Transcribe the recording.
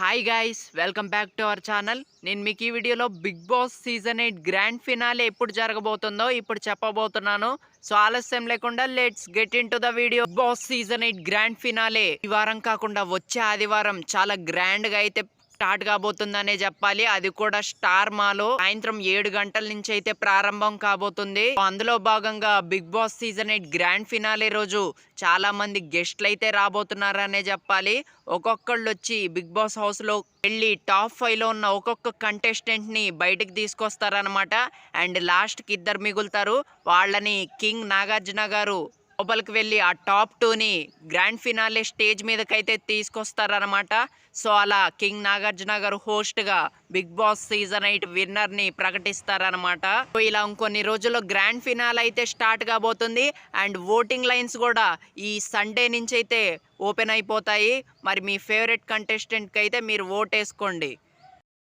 Hi guys, welcome back to our channel. నేను మీకు ఈ వీడియోలో Bigg Boss season 8 grand finale ఎప్పుడు జరగబోతుందో ఇప్పుడు చెప్పబోతున్నాను. సో ఆలస్యం లేకుండా let's get into the video. Bigg Boss season 8 grand finale ఈ వారం కాకుండా వచ్చే ఆదివారం చాలా గ్రాండ్ గా అయితే స్టార్ట్ కాబోతుందనే చెప్పాలి. అది కూడా స్టార్ మాలో సాయంత్రం 7 గంటల నుంచి అయితే ప్రారంభం కాబోతుంది. అందులో భాగంగా Bigg Boss season 8 grand finale రోజు చాలా మంది గెస్ట్లు అయితే రాబోతున్నారనే చెప్పాలి. ఒక్కొక్కళ్ళు వచ్చి బిగ్ బాస్ హౌస్ లో వెళ్ళి టాప్ 5 లో ఉన్న ఒక్కొక్క కంటెస్టెంట్ ని బయటకు తీసుకొస్తారనమాట. అండ్ లాస్ట్ కి ఇద్దరు మిగులుతారు. వాళ్ళని కింగ్ నాగార్జున గారు లోపలికి వెళ్ళి ఆ టాప్ 2 ని గ్రాండ్ ఫినాలే స్టేజ్ మీదకైతే తీసుకొస్తారనమాట. సో అలా కింగ్ నాగార్జున గారు హోస్ట్ గా బిగ్ బాస్ సీజన్ 8 విన్నర్ ని ప్రకటిస్తారనమాట. సో ఇలా ఇంకొన్ని రోజుల్లో గ్రాండ్ ఫినాలే అయితే స్టార్ట్ కాబోతుంది. అండ్ ఓటింగ్ లైన్స్ కూడా ఈ సండే నుంచి అయితే ఓపెన్ అయిపోతాయి. మరి మీ ఫేవరెట్ కంటెస్టెంట్ కి అయితే మీరు ఓట్ వేసుకోండి.